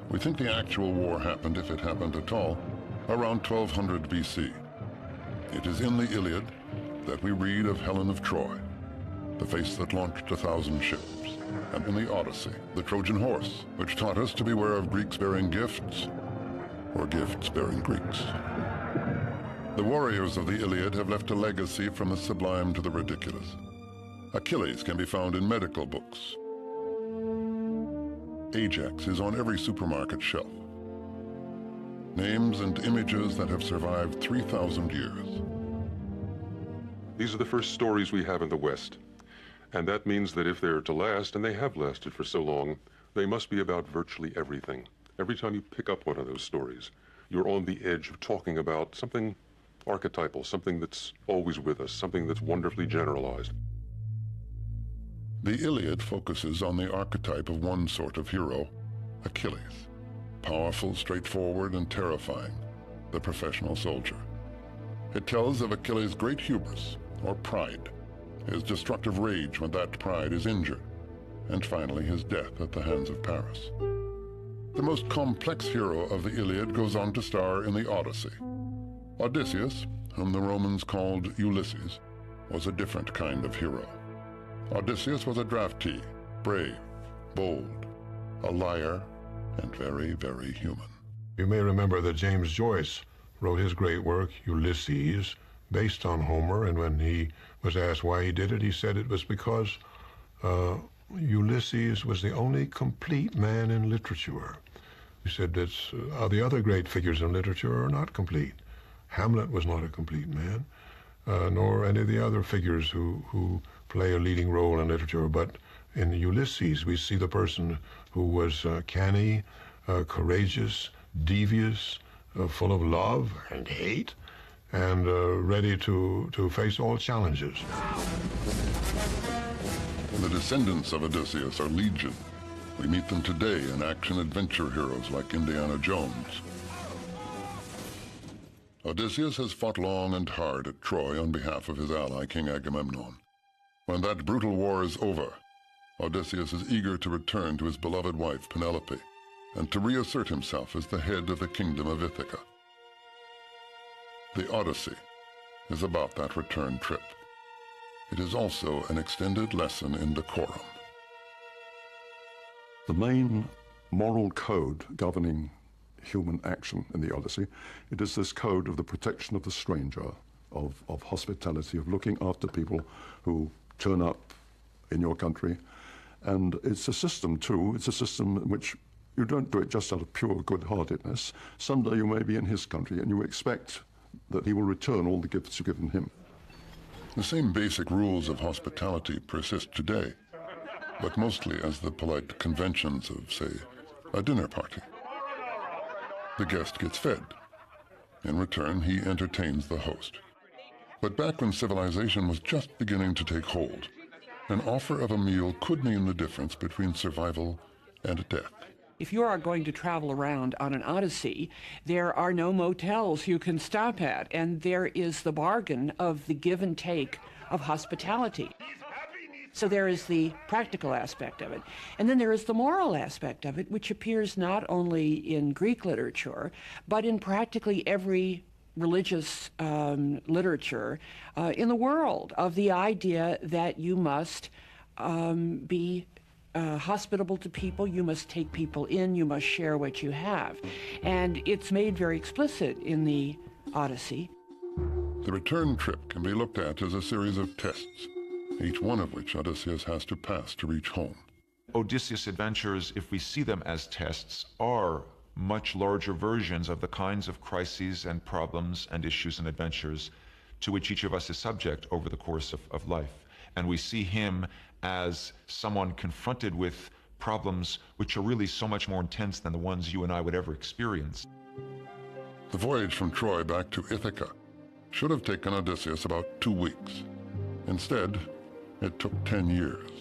We think the actual war happened, if it happened at all, around 1200 BC. It is in the Iliad that we read of Helen of Troy, the face that launched 1,000 ships, and in the Odyssey, the Trojan horse, which taught us to beware of Greeks bearing gifts, or gifts bearing Greeks. The warriors of the Iliad have left a legacy from the sublime to the ridiculous. Achilles can be found in medical books. Ajax is on every supermarket shelf. Names and images that have survived 3,000 years. These are the first stories we have in the West. And that means that if they're to last, and they have lasted for so long, they must be about virtually everything. Every time you pick up one of those stories, you're on the edge of talking about something archetypal, something that's always with us, something that's wonderfully generalized. The Iliad focuses on the archetype of one sort of hero, Achilles. Powerful, straightforward, and terrifying, the professional soldier. It tells of Achilles' great hubris, or pride, his destructive rage when that pride is injured, and finally his death at the hands of Paris. The most complex hero of the Iliad goes on to star in the Odyssey. Odysseus, whom the Romans called Ulysses, was a different kind of hero. Odysseus was a draftee, brave, bold, a liar, and very, very human. You may remember that James Joyce wrote his great work, Ulysses, based on Homer, and when he was asked why he did it, he said it was because Ulysses was the only complete man in literature. He said that the other great figures in literature are not complete. Hamlet was not a complete man, nor any of the other figures who play a leading role in literature. But in Ulysses, we see the person who was canny, courageous, devious, full of love and hate, and ready to face all challenges. The descendants of Odysseus are legion. We meet them today in action-adventure heroes like Indiana Jones. Odysseus has fought long and hard at Troy on behalf of his ally, King Agamemnon. When that brutal war is over, Odysseus is eager to return to his beloved wife, Penelope, and to reassert himself as the head of the kingdom of Ithaca. The Odyssey is about that return trip. It is also an extended lesson in decorum. The main moral code governing human action in the Odyssey, it is this code of the protection of the stranger, of hospitality, of looking after people who turn up in your country. And it's a system, too. It's a system in which you don't do it just out of pure good-heartedness. Someday you may be in his country, and you expect that he will return all the gifts you've given him. The same basic rules of hospitality persist today, but mostly as the polite conventions of, say, a dinner party. The guest gets fed. In return, he entertains the host. But back when civilization was just beginning to take hold, an offer of a meal could mean the difference between survival and death. If you are going to travel around on an Odyssey, there are no motels you can stop at, and there is the bargain of the give and take of hospitality. So there is the practical aspect of it. And then there is the moral aspect of it, which appears not only in Greek literature, but in practically every religious literature in the world, of the idea that you must be hospitable to people, you must take people in, you must share what you have. And it's made very explicit in the Odyssey. The return trip can be looked at as a series of tests, each one of which Odysseus has to pass to reach home. Odysseus' adventures, if we see them as tests, are much larger versions of the kinds of crises and problems and issues and adventures to which each of us is subject over the course of life. And we see him as someone confronted with problems which are really so much more intense than the ones you and I would ever experience. The voyage from Troy back to Ithaca should have taken Odysseus about 2 weeks. Instead, it took 10 years.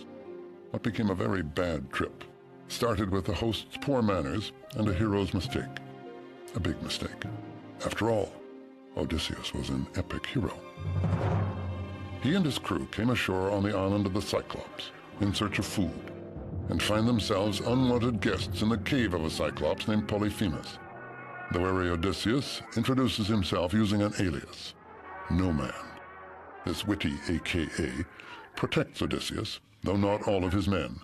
What became a very bad trip started with the host's poor manners and a hero's mistake. A big mistake. After all, Odysseus was an epic hero. He and his crew came ashore on the island of the Cyclops in search of food. and find themselves unwanted guests in the cave of a Cyclops named Polyphemus. The wary Odysseus introduces himself using an alias, No Man. This witty AKA protects Odysseus, though not all of his men.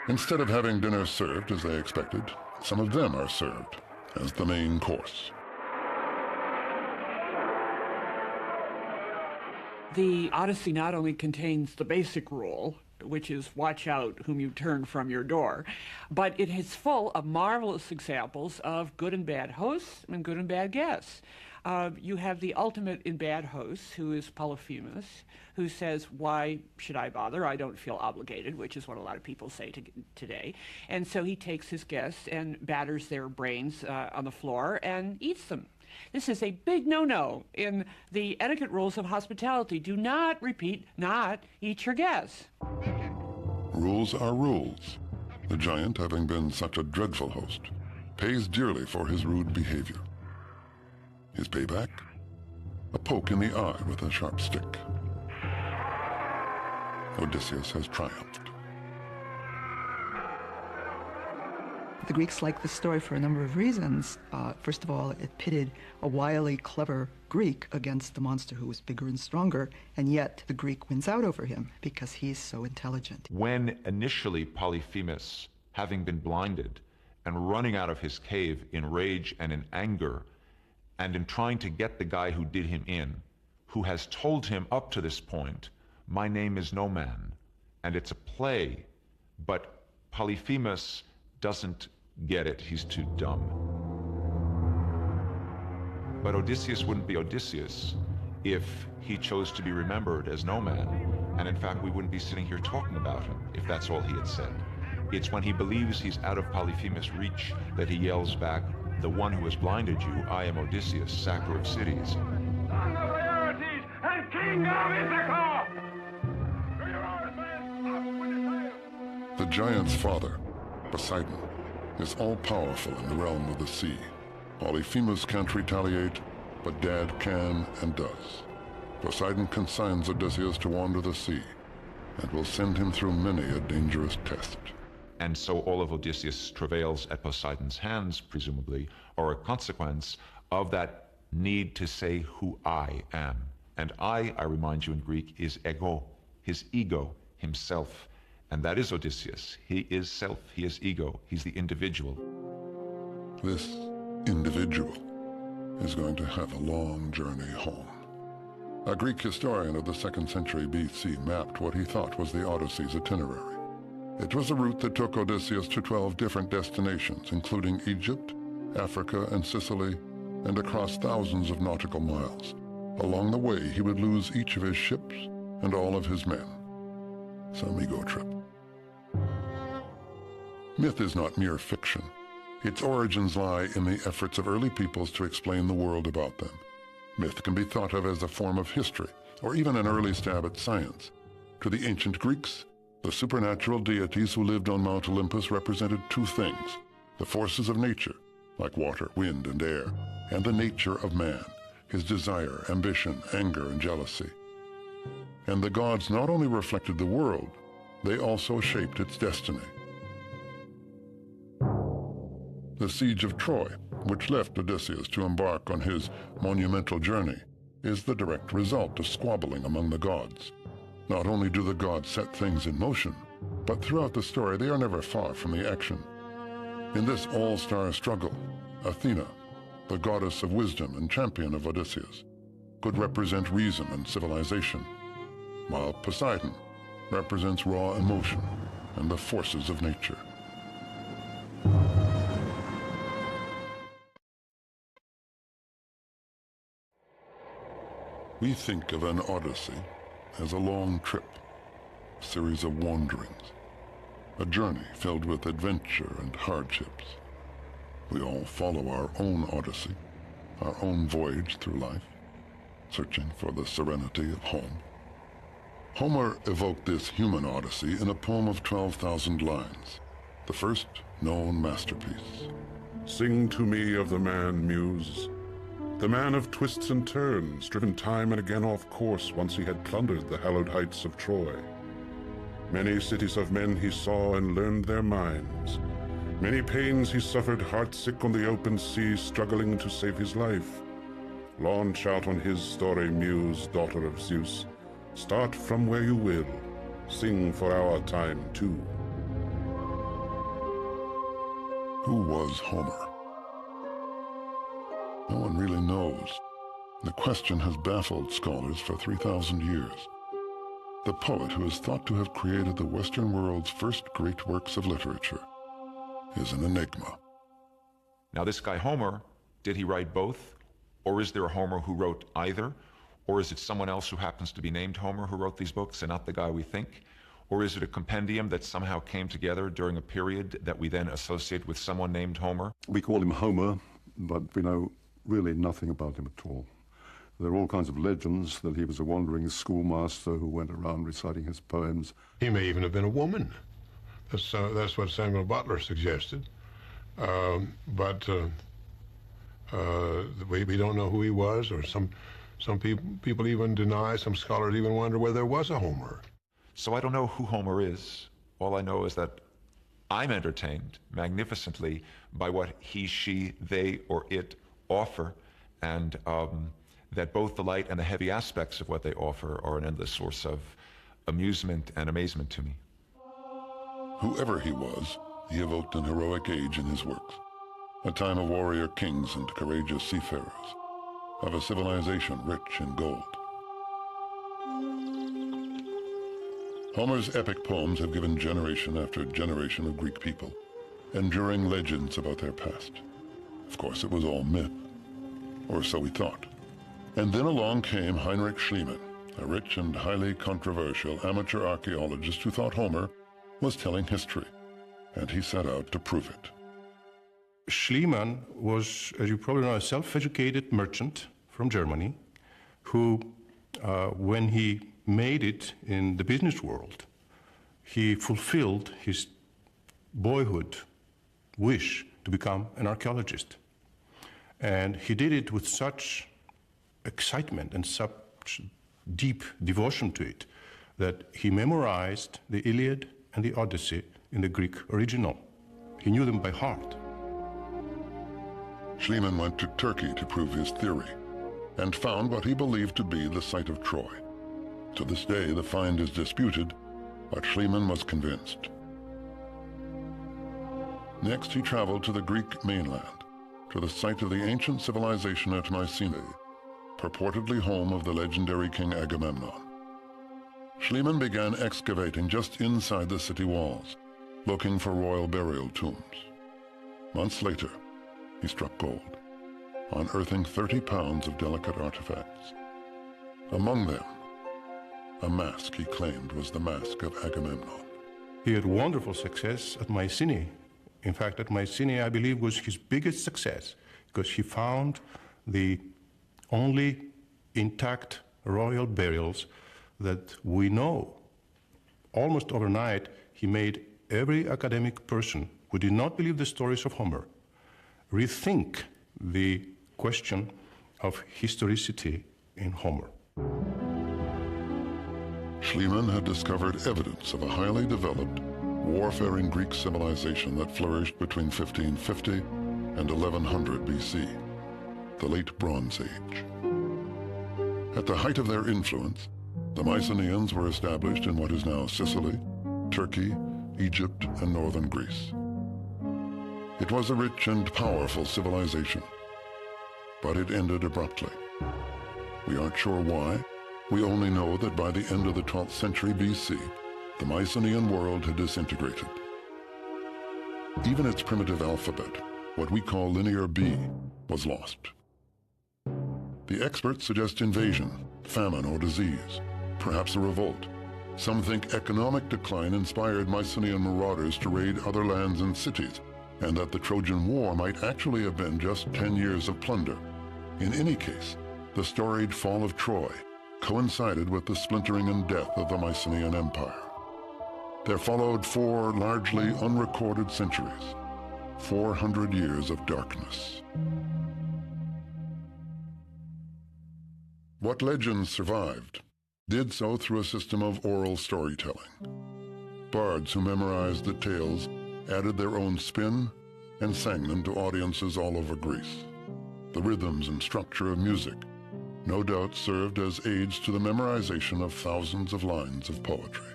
Instead of having dinner served as they expected, some of them are served as the main course. The Odyssey not only contains the basic rule, which is watch out whom you turn from your door, but it is full of marvelous examples of good and bad hosts and good and bad guests. You have the ultimate in bad hosts, who is Polyphemus, who says, why should I bother? I don't feel obligated, which is what a lot of people say today. And so he takes his guests and batters their brains on the floor and eats them. This is a big no-no in the etiquette rules of hospitality. Do not, repeat, not eat your guests. Rules are rules. The giant, having been such a dreadful host, pays dearly for his rude behavior. His payback? A poke in the eye with a sharp stick. Odysseus has triumphed. The Greeks liked the story for a number of reasons. First of all, it pitted a wily, clever Greek against the monster who was bigger and stronger, and yet the Greek wins out over him because he's so intelligent. When initially Polyphemus, having been blinded and running out of his cave in rage and in anger, and in trying to get the guy who did him in, who has told him up to this point, my name is No Man, and it's a play, but Polyphemus doesn't get it, he's too dumb. But Odysseus wouldn't be Odysseus if he chose to be remembered as No Man, and in fact we wouldn't be sitting here talking about him if that's all he had said. It's when he believes he's out of Polyphemus' reach that he yells back, the one who has blinded you, I am Odysseus, sacker of cities. Son of Laertes and king of Ithaca! To your orders, men! The giant's father, Poseidon, is all-powerful in the realm of the sea. Polyphemus can't retaliate, but Dad can and does. Poseidon consigns Odysseus to wander the sea, and will send him through many a dangerous test. And so all of Odysseus' travails at Poseidon's hands, presumably, are a consequence of that need to say who I am. And I remind you in Greek, is ego, his ego, himself. And that is Odysseus. He is self, he is ego, he's the individual. This individual is going to have a long journey home. A Greek historian of the 2nd century BC mapped what he thought was the Odyssey's itinerary. It was a route that took Odysseus to 12 different destinations, including Egypt, Africa, and Sicily, and across thousands of nautical miles. Along the way, he would lose each of his ships and all of his men. Some ego trip. Myth is not mere fiction. Its origins lie in the efforts of early peoples to explain the world about them. Myth can be thought of as a form of history, or even an early stab at science. To the ancient Greeks, the supernatural deities who lived on Mount Olympus represented two things: the forces of nature, like water, wind, and air, and the nature of man, his desire, ambition, anger, and jealousy. And the gods not only reflected the world, they also shaped its destiny. The siege of Troy, which left Odysseus to embark on his monumental journey, is the direct result of squabbling among the gods. Not only do the gods set things in motion, but throughout the story they are never far from the action. In this all-star struggle, Athena, the goddess of wisdom and champion of Odysseus, could represent reason and civilization, while Poseidon represents raw emotion and the forces of nature. We think of an Odyssey as a long trip, a series of wanderings, a journey filled with adventure and hardships. We all follow our own Odyssey, our own voyage through life, searching for the serenity of home. Homer evoked this human Odyssey in a poem of 12,000 lines, the first known masterpiece. Sing to me of the man, Muse, the man of twists and turns, driven time and again off course once he had plundered the hallowed heights of Troy. Many cities of men he saw and learned their minds. Many pains he suffered, heartsick on the open sea, struggling to save his life. Launch out on his story, Muse, daughter of Zeus. Start from where you will. Sing for our time, too. Who was Homer? No one really knows. The question has baffled scholars for 3,000 years. The poet who is thought to have created the Western world's first great works of literature is an enigma. Now, this guy Homer, did he write both? Or is there a Homer who wrote either? Or is it someone else who happens to be named Homer who wrote these books and not the guy we think? Or is it a compendium that somehow came together during a period that we then associate with someone named Homer? We call him Homer, but we know really nothing about him at all. There are all kinds of legends that he was a wandering schoolmaster who went around reciting his poems. He may even have been a woman. That's what Samuel Butler suggested. But we don't know who he was, or some people even deny, some scholars even wonder whether there was a Homer. So I don't know who Homer is. All I know is that I'm entertained magnificently by what he, she, they, or it offer, and that both the light and the heavy aspects of what they offer are an endless source of amusement and amazement to me. Whoever he was, he evoked an heroic age in his works, a time of warrior kings and courageous seafarers, of a civilization rich in gold. Homer's epic poems have given generation after generation of Greek people enduring legends about their past. Of course, it was all myth, or so we thought. And then along came Heinrich Schliemann, a rich and highly controversial amateur archaeologist who thought Homer was telling history, and he set out to prove it. Schliemann was, as you probably know, a self-educated merchant from Germany who, when he made it in the business world, he fulfilled his boyhood wish to become an archaeologist. And he did it with such excitement and such deep devotion to it that he memorized the Iliad and the Odyssey in the Greek original. He knew them by heart. Schliemann went to Turkey to prove his theory and found what he believed to be the site of Troy. To this day, the find is disputed, but Schliemann was convinced. Next, he traveled to the Greek mainland, to the site of the ancient civilization at Mycenae, purportedly home of the legendary King Agamemnon. Schliemann began excavating just inside the city walls, looking for royal burial tombs. Months later, he struck gold, unearthing 30 pounds of delicate artifacts. Among them, a mask he claimed was the mask of Agamemnon. He had wonderful success at Mycenae. In fact, at Mycenae, I believe, was his biggest success, because he found the only intact royal burials that we know. Almost overnight, he made every academic person who did not believe the stories of Homer rethink the question of historicity in Homer. Schliemann had discovered evidence of a highly developed, warfaring Greek civilization that flourished between 1550 and 1100 BC, the late Bronze Age. At the height of their influence, the Mycenaeans were established in what is now Sicily, Turkey, Egypt, and northern Greece. It was a rich and powerful civilization, but it ended abruptly. We aren't sure why. We only know that by the end of the 12th century BC, the Mycenaean world had disintegrated. Even its primitive alphabet, what we call Linear B, was lost. The experts suggest invasion, famine, or disease, perhaps a revolt. Some think economic decline inspired Mycenaean marauders to raid other lands and cities, and that the Trojan War might actually have been just 10 years of plunder. In any case, the storied fall of Troy coincided with the splintering and death of the Mycenaean Empire. There followed 4 largely unrecorded centuries, 400 years of darkness. What legends survived did so through a system of oral storytelling. Bards who memorized the tales added their own spin and sang them to audiences all over Greece. The rhythms and structure of music no doubt served as aids to the memorization of thousands of lines of poetry.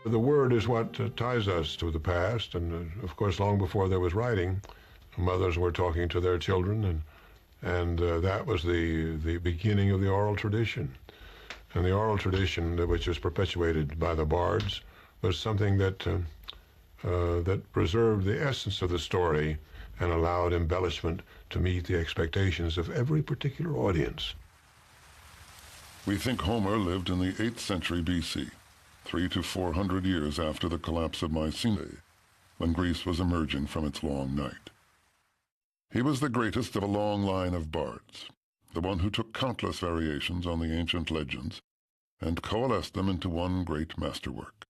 The word is what ties us to the past, and of course, long before there was writing, mothers were talking to their children, and that was the beginning of the oral tradition. And the oral tradition, which was perpetuated by the bards, was something that that preserved the essence of the story and allowed embellishment to meet the expectations of every particular audience. We think Homer lived in the 8th century BC, 300 to 400 years after the collapse of Mycenae, when Greece was emerging from its long night. He was the greatest of a long line of bards, the one who took countless variations on the ancient legends and coalesced them into one great masterwork.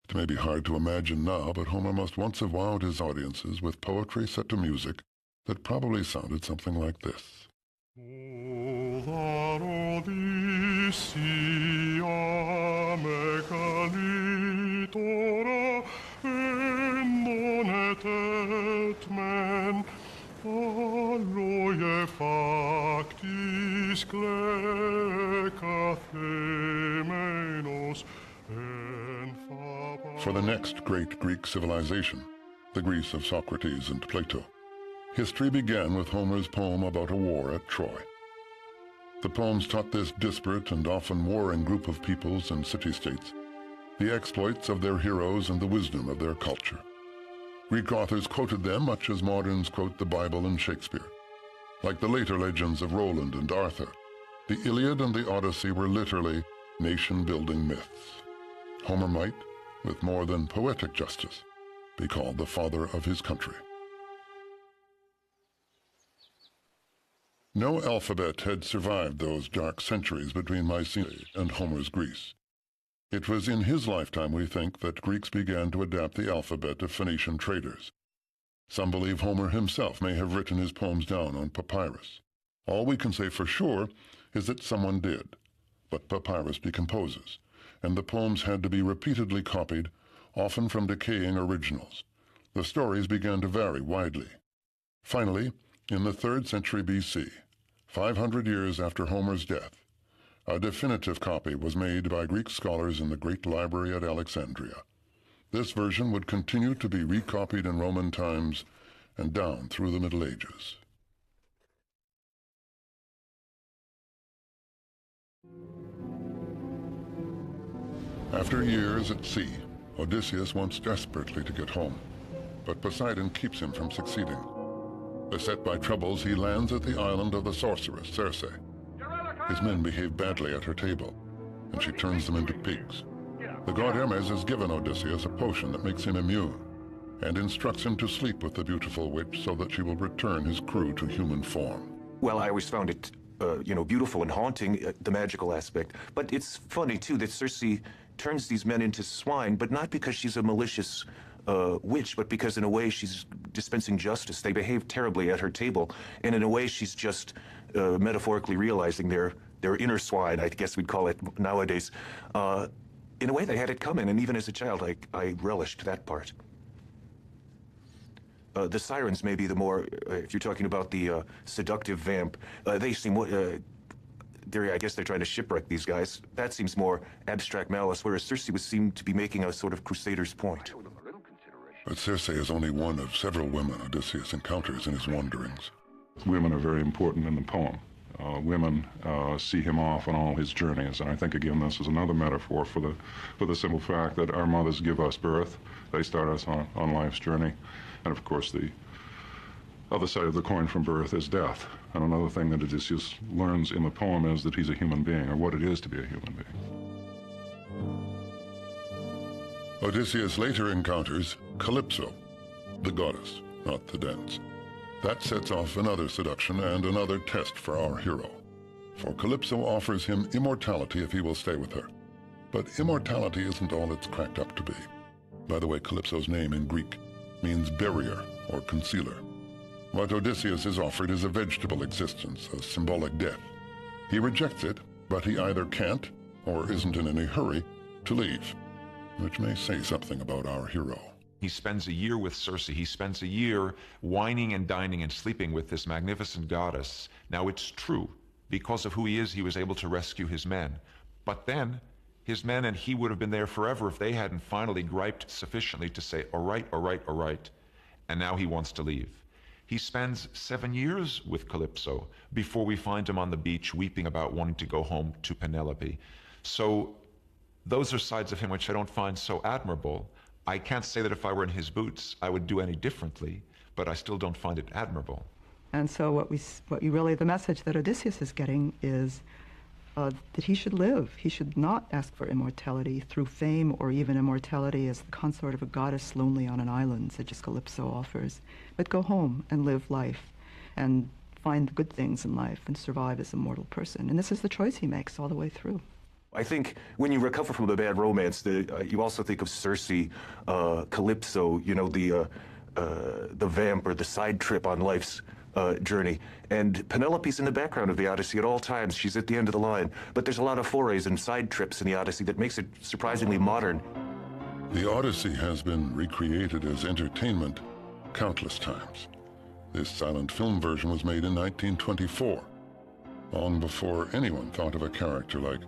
It may be hard to imagine now, but Homer must once have wowed his audiences with poetry set to music that probably sounded something like this. For the next great Greek civilization, the Greece of Socrates and Plato, history began with Homer's poem about a war at Troy. The poems taught this disparate and often warring group of peoples and city-states the exploits of their heroes and the wisdom of their culture. Greek authors quoted them much as moderns quote the Bible and Shakespeare. Like the later legends of Roland and Arthur, the Iliad and the Odyssey were literally nation-building myths. Homer might, with more than poetic justice, be called the father of his country. No alphabet had survived those dark centuries between Mycenae and Homer's Greece. It was in his lifetime, we think, that Greeks began to adapt the alphabet of Phoenician traders. Some believe Homer himself may have written his poems down on papyrus. All we can say for sure is that someone did, but papyrus decomposes, and the poems had to be repeatedly copied, often from decaying originals. The stories began to vary widely. Finally, in the 3rd century BC, 500 years after Homer's death, a definitive copy was made by Greek scholars in the Great Library at Alexandria. This version would continue to be recopied in Roman times and down through the Middle Ages. After years at sea, Odysseus wants desperately to get home, but Poseidon keeps him from succeeding. Beset by troubles, he lands at the island of the sorceress, Circe. His men behave badly at her table, and she turns them into pigs. The god Hermes has given Odysseus a potion that makes him immune, and instructs him to sleep with the beautiful witch so that she will return his crew to human form. Well, I always found it, beautiful and haunting, the magical aspect. But it's funny, too, that Circe turns these men into swine, but not because she's a malicious witch, but because in a way she's dispensing justice. They behave terribly at her table, and in a way she's just metaphorically realizing their inner swine, I guess we'd call it nowadays. In a way they had it coming, and even as a child I relished that part. The sirens may be the more, if you're talking about the seductive vamp, they seem, I guess they're trying to shipwreck these guys. That seems more abstract malice, whereas Circe would seem to be making a sort of crusader's point. But Circe is only one of several women Odysseus encounters in his wanderings. Women are very important in the poem. Women see him off on all his journeys, and I think, again, this is another metaphor for the simple fact that our mothers give us birth. They start us on life's journey. And, of course, the other side of the coin from birth is death. And another thing that Odysseus learns in the poem is that he's a human being, or what it is to be a human being. Odysseus later encounters Calypso, the goddess, not the dance. That sets off another seduction and another test for our hero. For Calypso offers him immortality if he will stay with her. But immortality isn't all it's cracked up to be. By the way, Calypso's name in Greek means barrier or concealer. What Odysseus is offered is a vegetable existence, a symbolic death. He rejects it, but he either can't or isn't in any hurry to leave. which may say something about our hero. He spends a year with Circe. He spends a year wining and dining and sleeping with this magnificent goddess. Now, it's true, because of who he is, he was able to rescue his men. But then, his men and he would have been there forever if they hadn't finally griped sufficiently to say, all right, all right, all right. And now he wants to leave. He spends 7 years with Calypso before we find him on the beach weeping about wanting to go home to Penelope. So those are sides of him which I don't find so admirable. I can't say that if I were in his boots, I would do any differently, but I still don't find it admirable. And so the message that Odysseus is getting is that he should live. He should not ask for immortality through fame or even immortality as the consort of a goddess lonely on an island, such as Calypso offers, but go home and live life and find the good things in life and survive as a mortal person. And this is the choice he makes all the way through. I think when you recover from a bad romance, you also think of Circe, Calypso, you know, the vamp or the side trip on life's journey. And Penelope's in the background of the Odyssey at all times. She's at the end of the line. But there's a lot of forays and side trips in the Odyssey that makes it surprisingly modern. The Odyssey has been recreated as entertainment countless times. This silent film version was made in 1924, long before anyone thought of a character like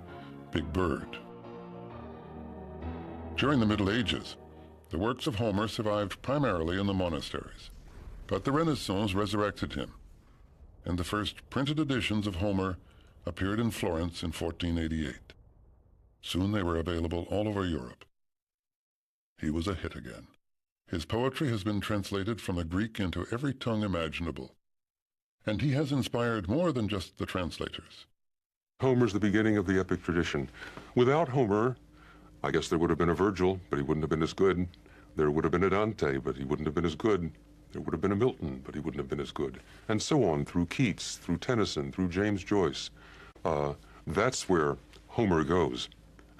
Big Bird. During the Middle Ages, the works of Homer survived primarily in the monasteries, but the Renaissance resurrected him, and the first printed editions of Homer appeared in Florence in 1488. Soon they were available all over Europe. He was a hit again. His poetry has been translated from the Greek into every tongue imaginable, and he has inspired more than just the translators. Homer's the beginning of the epic tradition. Without Homer, I guess there would have been a Virgil, but he wouldn't have been as good. There would have been a Dante, but he wouldn't have been as good. There would have been a Milton, but he wouldn't have been as good. And so on, through Keats, through Tennyson, through James Joyce. That's where Homer goes.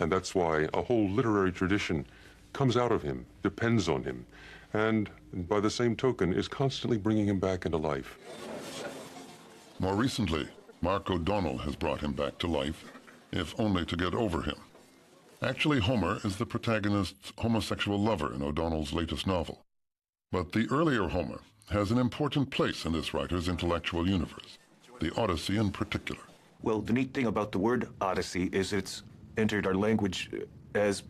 And that's why a whole literary tradition comes out of him, depends on him, and by the same token is constantly bringing him back into life. More recently, Mark O'Donnell has brought him back to life, if only to get over him. Actually, Homer is the protagonist's homosexual lover in O'Donnell's latest novel. But the earlier Homer has an important place in this writer's intellectual universe, the Odyssey in particular. Well, the neat thing about the word Odyssey is it's entered our language as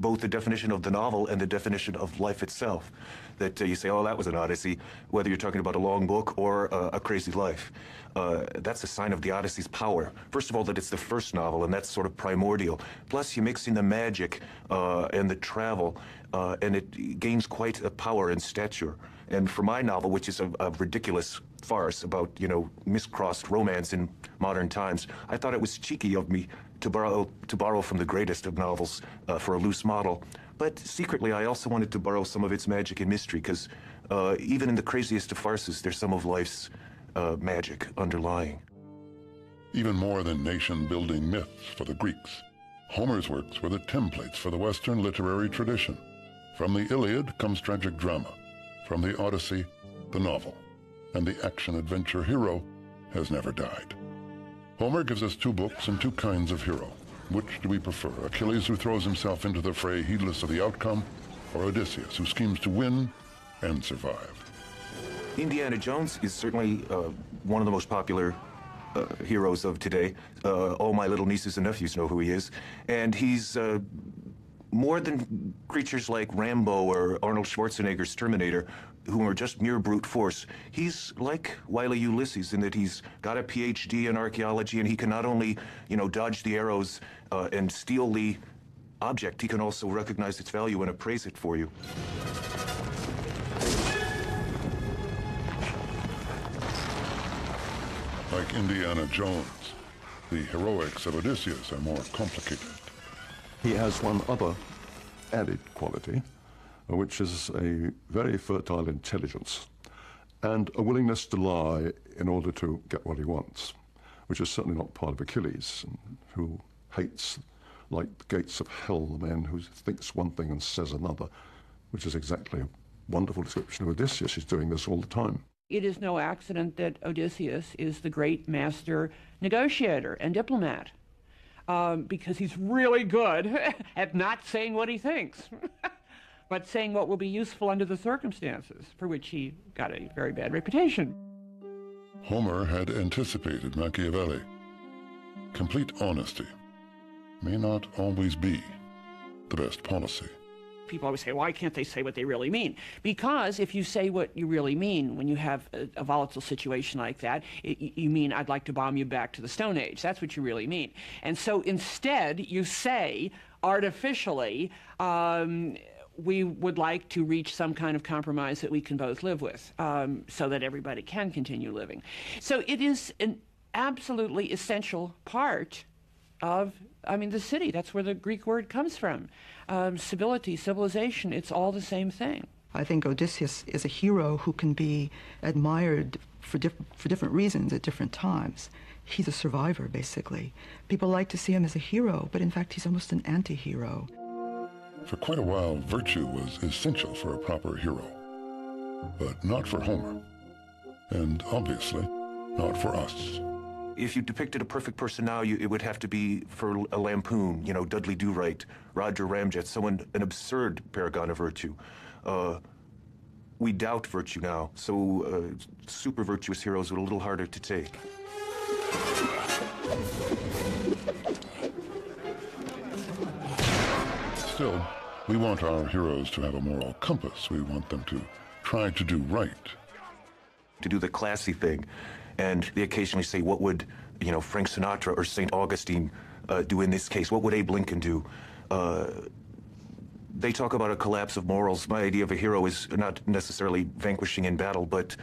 both the definition of the novel and the definition of life itself. That you say, oh, that was an Odyssey, whether you're talking about a long book or a crazy life. That's a sign of the Odyssey's power. First of all, that it's the first novel, and that's sort of primordial. Plus, you mix in the magic and the travel, and it gains quite a power and stature. And for my novel, which is a ridiculous farce about, you know, miscrossed romance in modern times, I thought it was cheeky of me to borrow from the greatest of novels for a loose model. But secretly, I also wanted to borrow some of its magic and mystery, because even in the craziest of farces, there's some of life's magic underlying. Even more than nation-building myths for the Greeks, Homer's works were the templates for the Western literary tradition. From the Iliad comes tragic drama. From the Odyssey, the novel. And the action-adventure hero has never died. Homer gives us two books and two kinds of hero. Which do we prefer? Achilles, who throws himself into the fray heedless of the outcome, or Odysseus, who schemes to win and survive? Indiana Jones is certainly one of the most popular heroes of today. All my little nieces and nephews know who he is. And he's more than creatures like Rambo or Arnold Schwarzenegger's Terminator, who are just mere brute force. He's like wily Ulysses in that he's got a PhD in archaeology, and he can not only, you know, dodge the arrows and steal the object, he can also recognize its value and appraise it for you. Like Indiana Jones, the heroics of Odysseus are more complicated. He has one other added quality, which is a very fertile intelligence and a willingness to lie in order to get what he wants, which is certainly not part of Achilles, who hates, like the gates of hell, the man who thinks one thing and says another, which is exactly a wonderful description of Odysseus. He's doing this all the time. It is no accident that Odysseus is the great master negotiator and diplomat. because he's really good at not saying what he thinks, but saying what will be useful under the circumstances, for which he got a very bad reputation. Homer had anticipated Machiavelli. Complete honesty may not always be the best policy. People always say, why can't they say what they really mean? Because if you say what you really mean when you have a volatile situation like that, you mean, I'd like to bomb you back to the Stone Age. That's what you really mean. And so instead, you say, artificially, we would like to reach some kind of compromise that we can both live with, so that everybody can continue living. So it is an absolutely essential part of, the city. That's where the Greek word comes from. Civility, civilization, it's all the same thing. I think Odysseus is a hero who can be admired for different reasons at different times. He's a survivor, basically. People like to see him as a hero, but in fact he's almost an anti-hero. For quite a while, virtue was essential for a proper hero, but not for Homer, and obviously not for us. If you depicted a perfect person now, it would have to be for a lampoon, Dudley Do-Right, Roger Ramjet, an absurd paragon of virtue. We doubt virtue now, so super virtuous heroes are a little harder to take. Still, we want our heroes to have a moral compass. We want them to try to do right. To do the classy thing. And they occasionally say, what would, Frank Sinatra or St. Augustine do in this case? What would Abe Lincoln do? They talk about a collapse of morals. My idea of a hero is not necessarily vanquishing in battle, but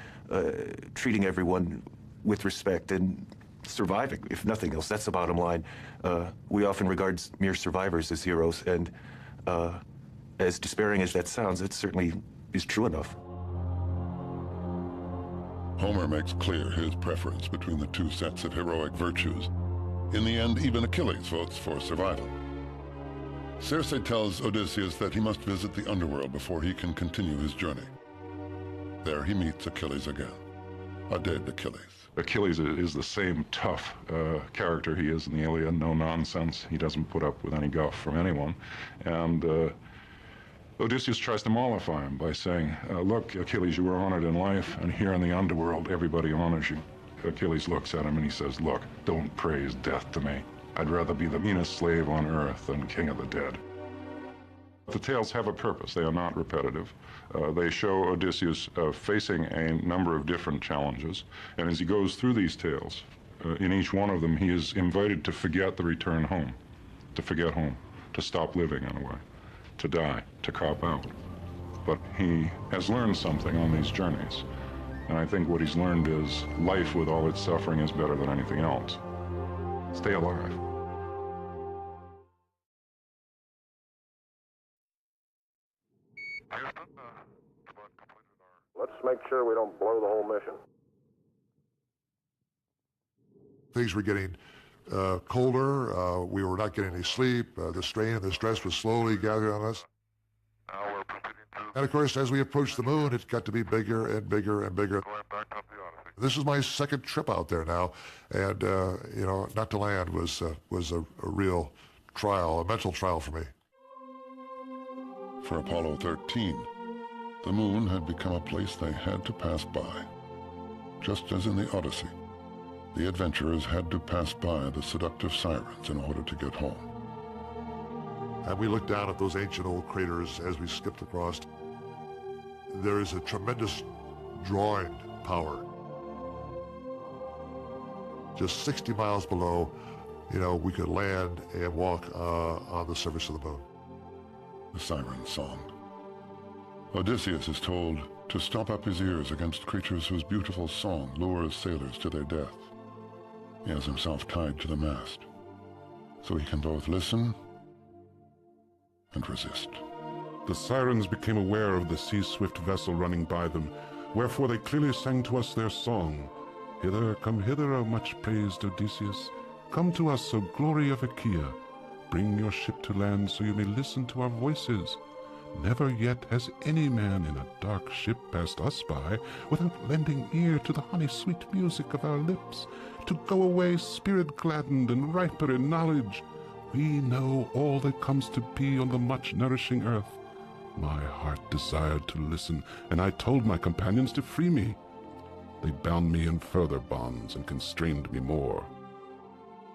treating everyone with respect and surviving, if nothing else. That's the bottom line. We often regard mere survivors as heroes, and as despairing as that sounds, it certainly is true enough. Homer makes clear his preference between the two sets of heroic virtues. In the end, even Achilles votes for survival. Circe tells Odysseus that he must visit the underworld before he can continue his journey. There he meets Achilles again, a dead Achilles. Achilles is the same tough character he is in the Iliad, no nonsense. He doesn't put up with any guff from anyone. And Odysseus tries to mollify him by saying, look, Achilles, you were honored in life, and here in the underworld, everybody honors you. Achilles looks at him and he says, look, don't praise death to me. I'd rather be the meanest slave on earth than king of the dead. The tales have a purpose. They are not repetitive. They show Odysseus facing a number of different challenges, and as he goes through these tales, in each one of them, he is invited to forget the return home, to forget home, to stop living in a way, to die, to cop out. But he has learned something on these journeys, and I think what he's learned is life with all its suffering is better than anything else. Stay alive. Let's make sure we don't blow the whole mission. Things were getting colder. We were not getting any sleep. The strain and the stress was slowly gathering on us. And of course, as we approached the moon, it got to be bigger and bigger and bigger. This is my second trip out there now, and not to land was a real trial, a mental trial for me. For Apollo 13, the moon had become a place they had to pass by. Just as in the Odyssey, the adventurers had to pass by the seductive sirens in order to get home. And we looked down at those ancient old craters as we skipped across. There is a tremendous drawing power. Just 60 miles below, we could land and walk on the surface of the moon. The siren song. Odysseus is told to stop up his ears against creatures whose beautiful song lures sailors to their death. He has himself tied to the mast, so he can both listen and resist. The sirens became aware of the sea-swift vessel running by them, wherefore they clearly sang to us their song. Hither, come hither, O much-praised Odysseus. Come to us, O glory of Achaea. Bring your ship to land so you may listen to our voices. Never yet has any man in a dark ship passed us by without lending ear to the honey-sweet music of our lips, to go away spirit-gladdened and riper in knowledge. We know all that comes to be on the much-nourishing earth. My heart desired to listen, and I told my companions to free me. They bound me in further bonds and constrained me more.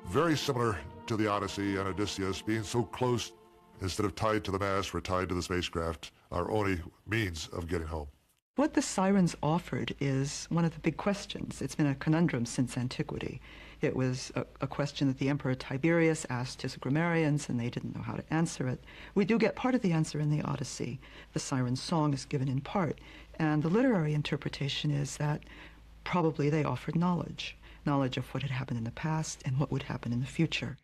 Very similar to the Odyssey and Odysseus, being so close, instead of tied to the mast, we're tied to the spacecraft, our only means of getting home. What the sirens offered is one of the big questions. It's been a conundrum since antiquity. It was a question that the Emperor Tiberius asked his grammarians, and they didn't know how to answer it. We do get part of the answer in the Odyssey. The siren's song is given in part, and the literary interpretation is that probably they offered knowledge of what had happened in the past and what would happen in the future.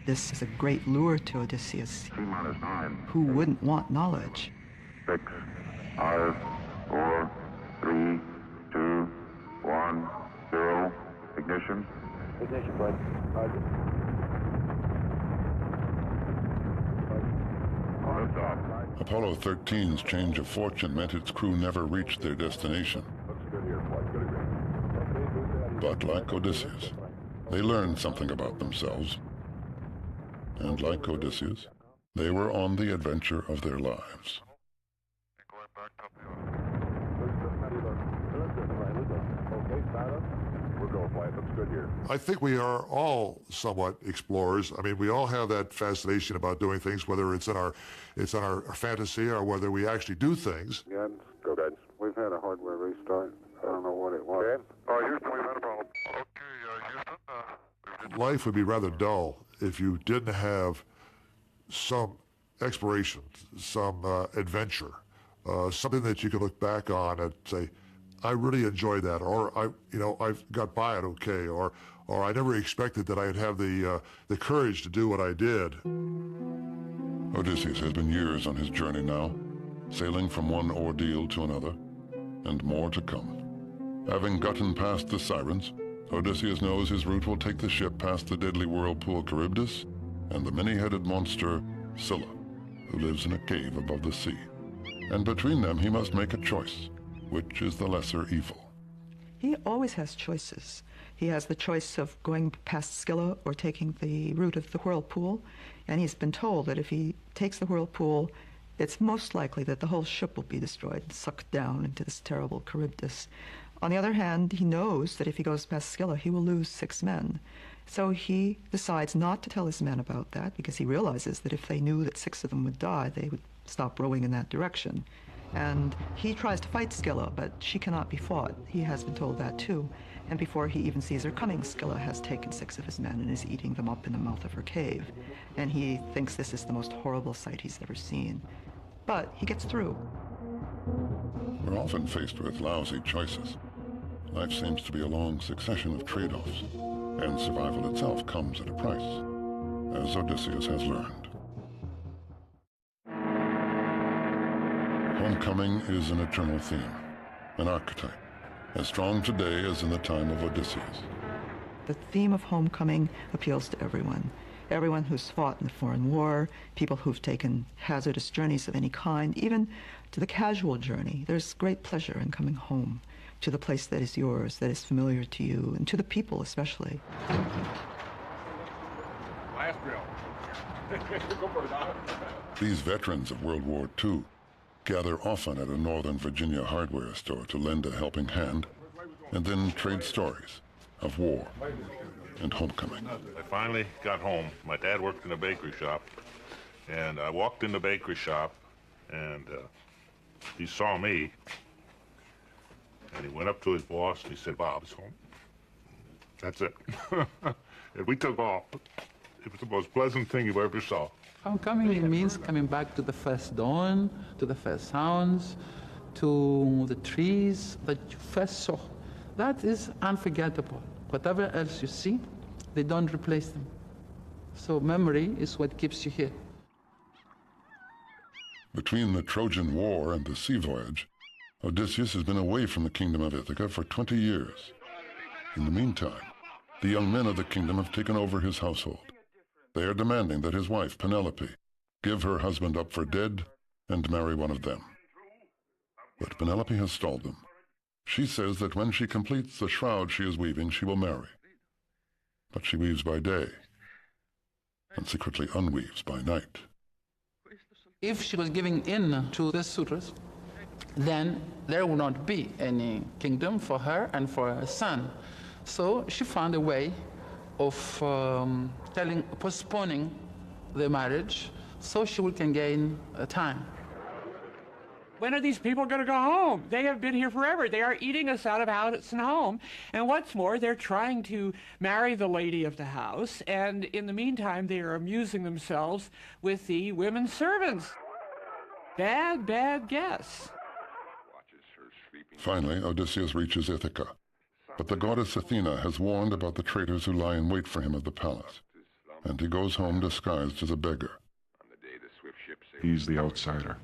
This is a great lure to Odysseus. T-9. Who wouldn't want knowledge? 6, 5, 4, 3, 2, 1, 0. Ignition. Ignition, Blake. Roger. Liftoff. Apollo 13's change of fortune meant its crew never reached their destination. But like Odysseus, they learned something about themselves. And like Odysseus, they were on the adventure of their lives. I think we are all somewhat explorers. I mean, we all have that fascination about doing things, whether it's in our fantasy or whether we actually do things. Guidance. Go guidance. We've had a hardware restart. I don't know what it was. Okay. Houston, we've had a problem. Okay, Houston. Life would be rather dull if you didn't have some exploration, some adventure, something that you could look back on and say, I really enjoyed that, or I got by it okay, or I never expected that I'd have the courage to do what I did. Odysseus has been years on his journey now, sailing from one ordeal to another, and more to come. Having gotten past the sirens, Odysseus knows his route will take the ship past the deadly whirlpool Charybdis and the many-headed monster Scylla, who lives in a cave above the sea. And between them he must make a choice. Which is the lesser evil? He always has choices. He has the choice of going past Scylla or taking the route of the whirlpool, and he's been told that if he takes the whirlpool, it's most likely that the whole ship will be destroyed and sucked down into this terrible Charybdis. On the other hand, he knows that if he goes past Scylla, he will lose 6 men. So he decides not to tell his men about that, because he realizes that if they knew that 6 of them would die, they would stop rowing in that direction. And he tries to fight Scylla, but she cannot be fought. He has been told that too. And before he even sees her coming, Scylla has taken 6 of his men and is eating them up in the mouth of her cave. And he thinks this is the most horrible sight he's ever seen. But he gets through. We're often faced with lousy choices. Life seems to be a long succession of trade-offs, and survival itself comes at a price, as Odysseus has learned. Homecoming is an eternal theme, an archetype, as strong today as in the time of Odysseus. The theme of homecoming appeals to everyone. Everyone who's fought in the foreign war, people who've taken hazardous journeys of any kind, even to the casual journey. There's great pleasure in coming home to the place that is yours, that is familiar to you, and to the people especially. Last drill. Go for it, These veterans of World War II gather often at a Northern Virginia hardware store to lend a helping hand, and then trade stories of war and homecoming. I finally got home. My dad worked in a bakery shop, and I walked in the bakery shop, and he saw me, and he went up to his boss, and he said, Bob's home. That's it. And we took off. It was the most pleasant thing you ever saw. Homecoming means coming back to the first dawn, to the first sounds, to the trees that you first saw. That is unforgettable. Whatever else you see, they don't replace them. So memory is what keeps you here. Between the Trojan War and the sea voyage, Odysseus has been away from the kingdom of Ithaca for 20 years. In the meantime, the young men of the kingdom have taken over his household. They are demanding that his wife, Penelope, give her husband up for dead and marry one of them. But Penelope has stalled them. She says that when she completes the shroud she is weaving, she will marry. But she weaves by day, and secretly unweaves by night. If she was giving in to the suitors, then there would not be any kingdom for her and for her son. So she found a way of postponing the marriage so she can gain time. When are these people going to go home? They have been here forever. They are eating us out of house and home. And what's more, they're trying to marry the lady of the house, and in the meantime, they are amusing themselves with the women servants. Bad, bad guess. Finally, Odysseus reaches Ithaca, but the goddess Athena has warned about the traitors who lie in wait for him at the palace, and he goes home disguised as a beggar. He's the outsider.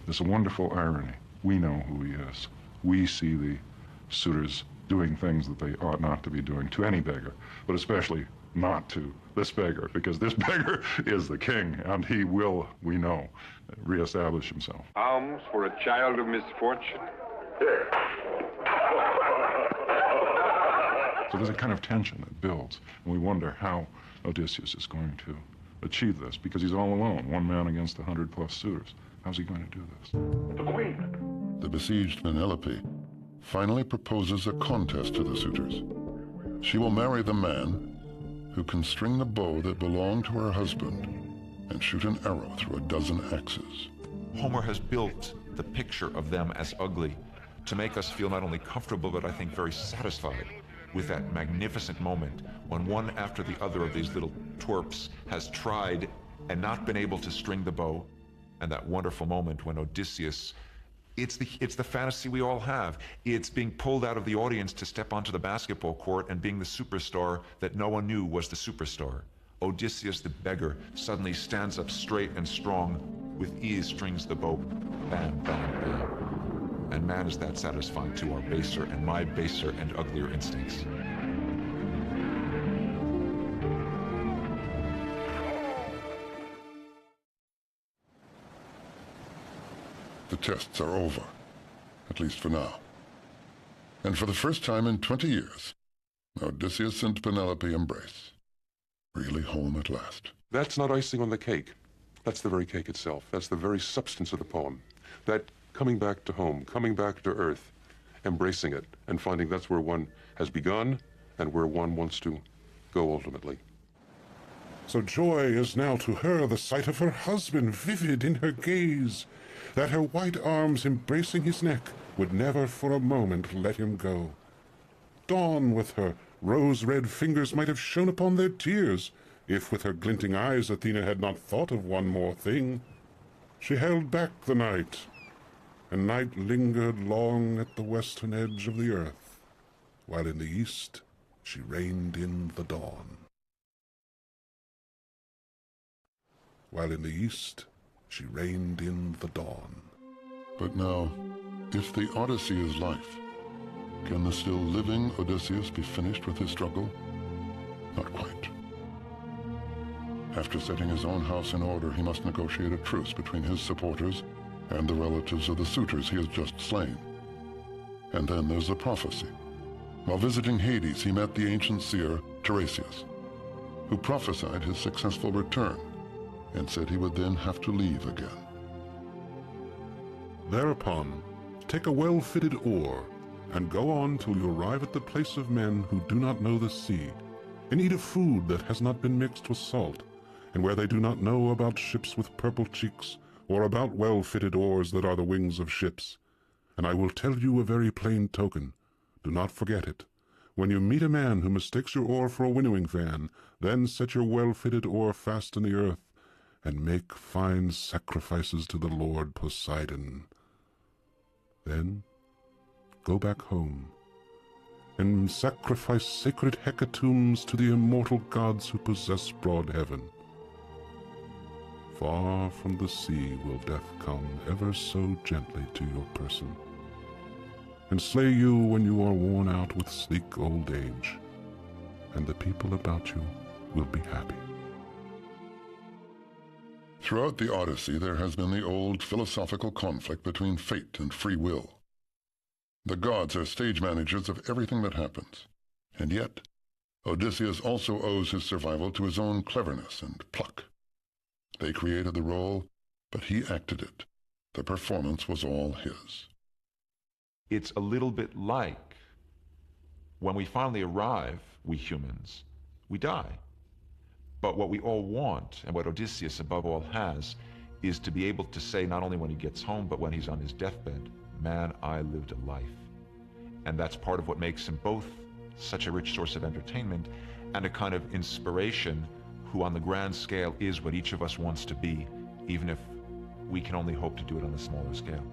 There's a wonderful irony. We know who he is. We see the suitors doing things that they ought not to be doing to any beggar, but especially not to this beggar, because this beggar is the king, and he will, we know, reestablish himself. Alms for a child of misfortune. So there's a kind of tension that builds, and we wonder how Odysseus is going to achieve this, because he's all alone, one man against 100+ suitors. How's he going to do this? The queen. The besieged Penelope finally proposes a contest to the suitors. She will marry the man who can string the bow that belonged to her husband and shoot an arrow through a dozen axes. Homer has built the picture of them as ugly to make us feel not only comfortable, but I think very satisfied with that magnificent moment when one after the other of these little twerps has tried and not been able to string the bow. And that wonderful moment when Odysseus, it's the fantasy we all have. It's being pulled out of the audience to step onto the basketball court and being the superstar that no one knew was the superstar. Odysseus the beggar suddenly stands up straight and strong, with ease strings the bow, bam, bam, bam. And man, is that satisfying to our baser and my baser and uglier instincts. The tests are over, at least for now. And for the first time in 20 years, Odysseus and Penelope embrace. Really home at last. That's not icing on the cake. That's the very cake itself. That's the very substance of the poem. That coming back to home, coming back to earth, embracing it, and finding that's where one has begun and where one wants to go ultimately. So joy is now to her the sight of her husband vivid in her gaze, that her white arms embracing his neck would never for a moment let him go. Dawn with her rose-red fingers might have shone upon their tears, if with her glinting eyes Athena had not thought of one more thing. She held back the night, and night lingered long at the western edge of the earth, while in the east she reigned in the dawn. While in the east she reigned in the dawn. But now, if the Odyssey is life, can the still living Odysseus be finished with his struggle? Not quite. After setting his own house in order, he must negotiate a truce between his supporters and the relatives of the suitors he has just slain. And then there's the prophecy. While visiting Hades, he met the ancient seer, Tiresias, who prophesied his successful return and said he would then have to leave again. Thereupon, take a well-fitted oar, and go on till you arrive at the place of men who do not know the sea, and eat of food that has not been mixed with salt, and where they do not know about ships with purple cheeks, or about well-fitted oars that are the wings of ships. And I will tell you a very plain token. Do not forget it. When you meet a man who mistakes your oar for a winnowing fan, then set your well-fitted oar fast in the earth, and make fine sacrifices to the Lord Poseidon. Then go back home, and sacrifice sacred hecatombs to the immortal gods who possess broad heaven. Far from the sea will death come ever so gently to your person, and slay you when you are worn out with sleek old age, and the people about you will be happy. Throughout the Odyssey, there has been the old philosophical conflict between fate and free will. The gods are stage managers of everything that happens, and yet Odysseus also owes his survival to his own cleverness and pluck. They created the role, but he acted it. The performance was all his. It's a little bit like when we finally arrive, we humans, we die. But what we all want, and what Odysseus above all has, is to be able to say, not only when he gets home, but when he's on his deathbed, man, I lived a life. And that's part of what makes him both such a rich source of entertainment and a kind of inspiration who on the grand scale is what each of us wants to be, even if we can only hope to do it on a smaller scale.